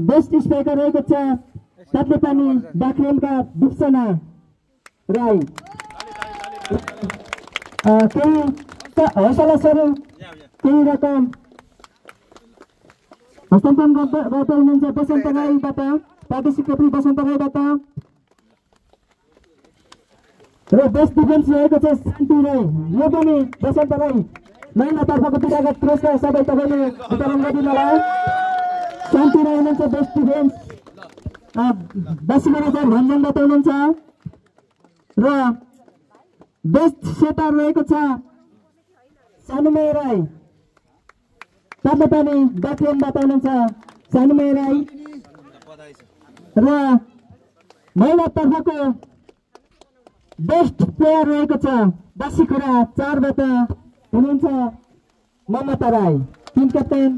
Best striker रहेको छ ताप्लेपानी बाख्रेमका दुप्सना राई। केही हौसला स्वरूप केही रकम हस्तान्तरण गर्दै हुनुहुन्छ बसन्त राईबाट, पार्टी सेक्रेटरी बसन्त राईबाट। र बेस्ट डिफेन्स रहेको छ शान्ति राई, यो पनि बसन्त राई महिलातर्फको विधागत पुरस्कार सबै तपाईँले वितरण गरिदिनु होला। शान्ति राई हुनुहुन्छ बेस्ट डिफेन्स, बसिरहेको छ भन्जनबाट हुनुहुन्छ। र बेस्ट सेटर रहेको छ सानुमय राई, ताप्लेपानी बाख्रेमबाट हुनुहुन्छ सानुमय राई। र महिलातर्फको बेस्ट प्लेयर रहेको छ बासीखुरा 4बाट हुनुहुन्छ ममता राई, टिम क्याप्टेन।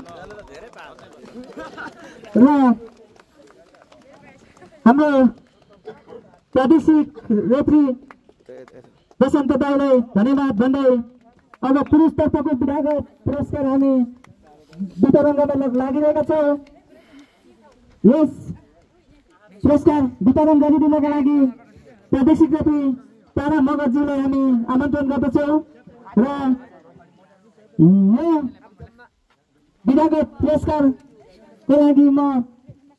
र हाम्रो प्रादेशिक रेफ्री बसन्त दाईलाई धन्यवाद भन्दै अब पुरुषतर्फको विधागत पुरस्कार हामी वितरण गर्न लागिरहेका छौँ। यस पुरस्कार वितरण गरिदिनका लागि प्रादेशिक रेफ्री तारा मगरज्यूलाई हामी आमन्त्रण गर्दछौँ। र यो विधागत पुरस्कारको लागि म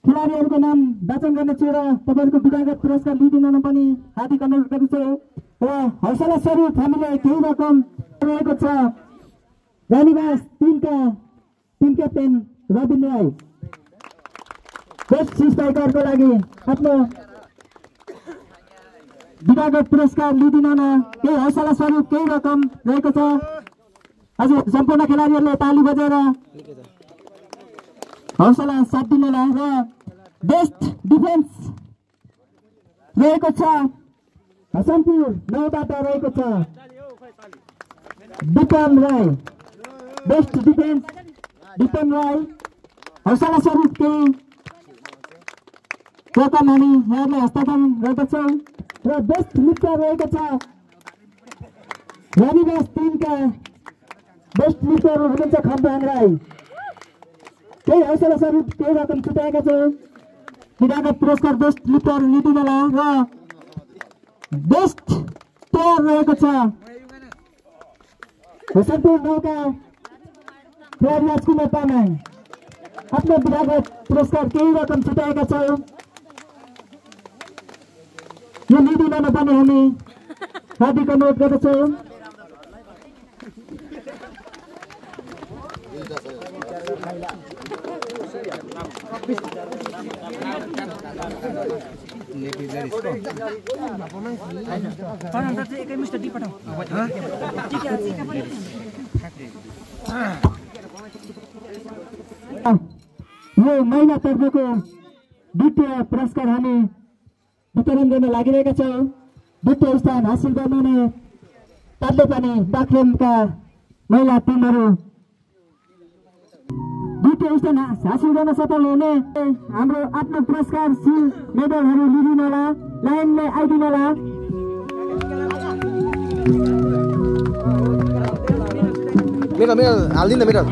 खेलाडीहरूको नाम वाचन गर्नेछु र तपाईँहरूको विधागत पुरस्कार लिइदिन पनि हार्दिक अनुरोध गर्दछु। र हौसला स्वरूप हामीलाई केही रकम रहेको छ रानीवास 3का team captain Rabindra Rai. Best स्ट्राइकरको लागि आफ्नो विधागत पुरस्कार लिइदिन केही हौसला स्वरूप केही रकम रहेको छ। हजुर सम्पूर्ण खेलाडीहरूले ताली बजाएर हौसला साथ दिनुहोला। र बेस्ट डिफेन्स रहेको छ हसनपुर 9बाट रहेको छ weapon Rai. Best defence weapon Rai, हौसला स्वरूप केही रकम हामी यहाँलाई हस्तान्तरण गर्दछौँ। र बेस्ट लिफ्टर रहेको छ रानीवास 3का बेस्ट लिफ्टर हुनुहुन्छ खम्बाङ राई। केही हौसला स्वरूप केही रकम छुट्याएका छौँ। विधागत पुरस्कार बेस्ट लिफ्टर लिइदिनुहोला। र बेस्ट प्लेयर रहेको छ हसनपुर 9का खेलाडी राजकुमार तामाङ। आफ्नो विधागत पुरस्कार केही रकम छुट्याएका छौँ। यो लिइदिन पनि हामी हार्दिक अनुरोध गर्दछौँ। यो महिलातर्फको द्वितीय पुरस्कार हामी वितरण गर्न लागिरहेका छौँ। द्वितीय स्थान हासिल गर्नुहुने ताप्लेपानी बाख्रेमका महिला टिमहरू द्वितीय स्थान हासिल गर्न सफल हुने हाम्रो आफ्नो पुरस्कार सिल मेडलहरू लिइदिनु होला, लाइनमा आइदिनु होला। मेरो हालिदिनु मेरो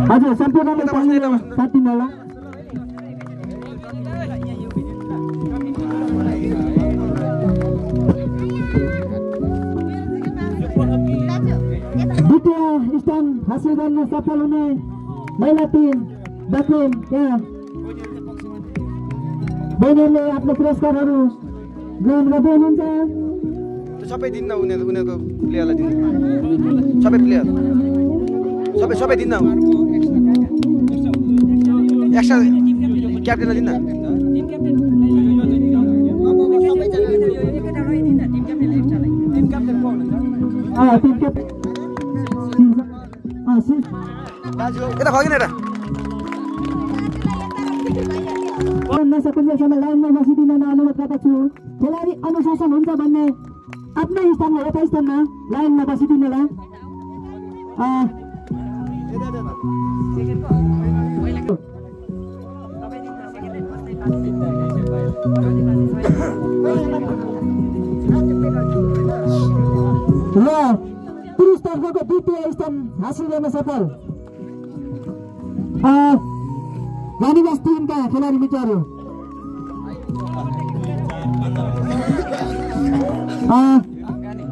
हजुर सम्पूर्णले साथ दिनु होला। द्वितीय स्थान हासिल गर्न सफल हुने महिला टिम बाख्रेम यहाँ बहिनीहरूले आफ्नो पुरस्कारहरू ग्रहण गर्दै हुनुहुन्छ। सबै दिन्न उनीहरूको प्लेयरलाई दिनु, सबै प्लेयर सबै दिन्न, एक्स्ट्रा क्याप्टेनलाई दिन्न। यता खगिन यता नसकुन्जेलसम्म लाइनमा बसिदिन अनुरोध गर्दछु। खेलाडी अनुशासन हुन्छ भन्ने आफ्नै स्थानमा यथास्थानमा लाइनमा बसिदिनु होला। र पुरुष तर्फको द्वितीय स्थान हासिल गर्न सफल गानीबास टिमका खेलाडी मित्रहरू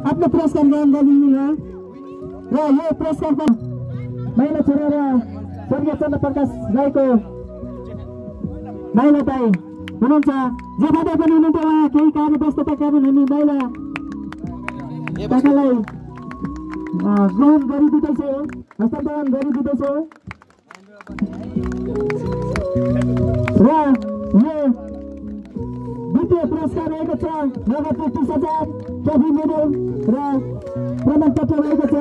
आफ्नो पुरस्कार ग्रहण गरिदिनु र यो पुरस्कार महिला छोरा र स्वर्गीय चन्द्र प्रकाश राईको महिला दाई हुनुहुन्छ जे खाँदा पनि हुनुहुन्थ्यो उहाँ केही कार्य व्यस्तता कारण हामी महिला काकालाई ग्रहण गरिदिँदैछौँ हस्तान्तरण गरिदिँदैछौँ र यो द्वितीय पुरस्कार रहेको छ नगद 30,000 ट्रफी मेडल र प्रमाणपत्र रहेको छ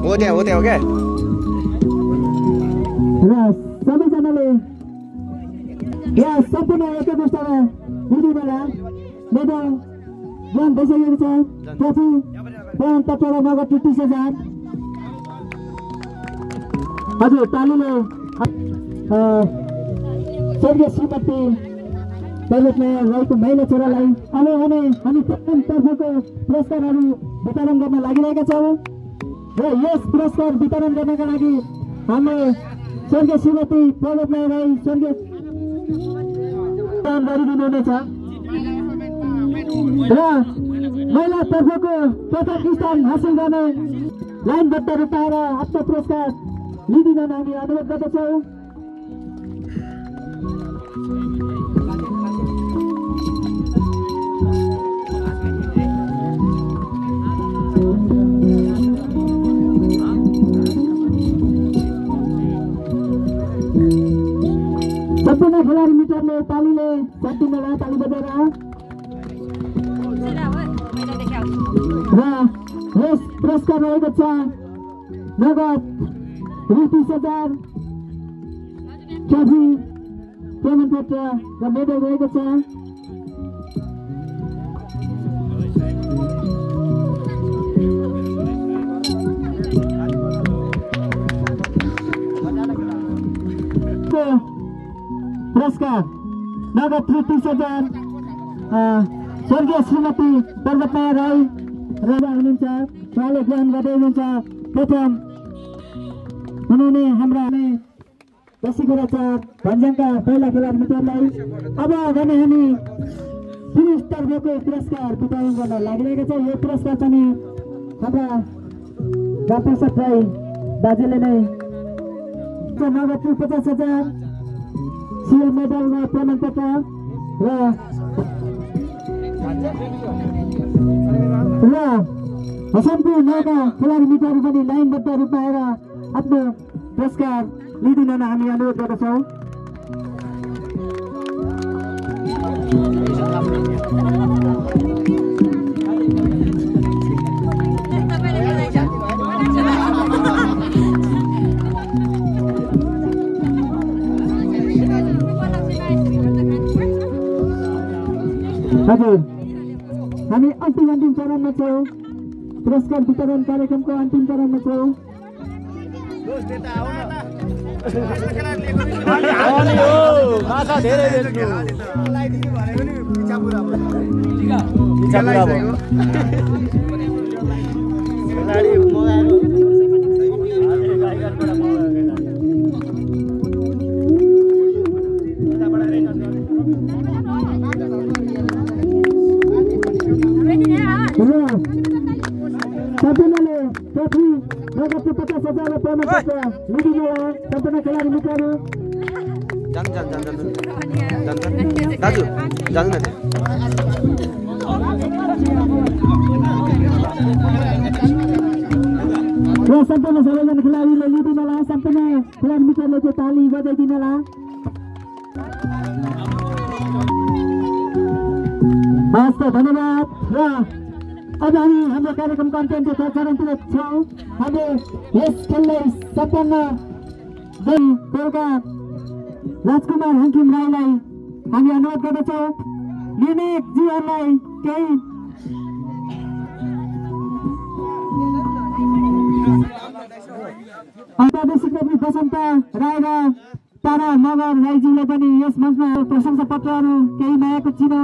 हो त्यहाँ हो क्या र सबैजनाले यहाँ सम्पूर्ण एकैष्टमा मिलिबेला मेडल ग्रहण भइसकेको छ ट्रफी प्रमाणपत्र र नगद 30,000 हजुर तालीले स्वर्गीय श्रीमती पर्वतमाया राईको महिला छोरालाई अब हामी प्रथम तर्फको पुरस्कारहरू वितरण गर्न लागिरहेका छौँ र यस पुरस्कार वितरण गर्नका लागि हाम्रो स्वर्गीय श्रीमती पर्वतमाया राई स्वर्गीय गरिदिनुहुनेछ र महिला तर्फको प्रथम स्थान हासिल गर्ने लाइनबद्ध रूपमा आएर आफ्नो पुरस्कार लिदिन हामी अनुरोध गर्दछौँ सम्पूर्ण खेलाडी मित्रले तालीले साथ दिनला ताली बजाएर र यस पुरस्कार रहेको छ नगद 30,000 ट्रफी प्रमाणपत्र र मेडल रहेको छ पुरस्कार नगद 30,000 स्वर्गीय श्रीमती पर्वतमाया राई र हुनुहुन्छ उहाँले ग्रहण गर्दै हुनुहुन्छ प्रथम हुनुहुने हाम्रा बसीगुराचार भन्ज्याङका पहिला खेलाडी मित्रहरूलाई अब भने हामी पुरुष तर्फको पुरस्कार वितरण गर्न लागिरहेका छौँ यो पुरस्कार पनि हाम्रा रामप्रसाद राई दाजुले नै नगद 50,000 सिल्भर मेडल र प्रमाणपत्र र सम्पूर्ण नौका खेलाडी मित्रहरू पनि लाइनबद्ध रूपमा आएर आफ्नो पुरस्कार लिदिन हामी अनुरोध गर्दछौँ हजुर हामी अन्तिम चरणमा छौँ पुरस्कार वितरण कार्यक्रमको अन्तिम चरणमा छौँ सम्पूर्णले ट्रफी नगद 50,000 प्रमाणपत्र लिदिनुहोला सम्पूर्ण खेलाडी मित्रहरू दाजु जानु न र सम्पूर्ण सबैजना खेलाडीले लिदिनुहोला सम्पूर्ण खेलाडी मित्रले चाहिँ ताली बजाइदिनुहोला हस् त धन्यवाद र अब हामी हाम्रो कार्यक्रमको अन्त्यको चरणतिर छौँ हामी यस खेललाई सम्पन्न गोलका राजकुमार हाङखिम राईलाई हामी अनुरोध गर्दछौँ निर्णायकजीहरूलाई केही प्रादेशिक बसन्त राई र तारा मगर राईज्यूले पनि यस मञ्चमा प्रशंसा पत्रहरू केही मायाको चिनो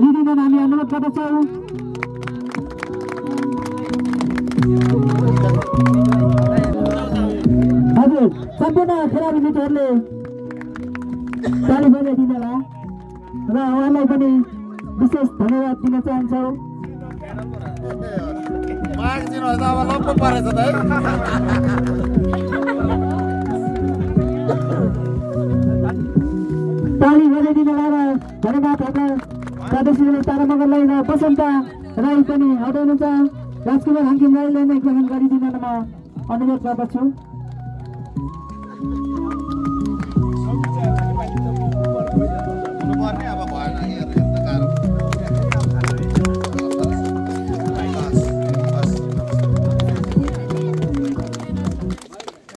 लिदिन हामी अनुरोध गर्दछौँ। हजुर सम्पूर्ण खेलाडी मित्रहरूले ताली बजाइदिनु होला र उहाँलाई पनि विशेष धन्यवाद दिन चाहन्छौँ। ताली बजाइदिनु होला र धन्यवाद सदस्यले तारा मगरलाई र बसन्त राई पनि हटाउनुहुन्छ। राजकुमार हाङखिम राईलाई नै ग्रहण गरिदिन म अनुरोध गर्दछु।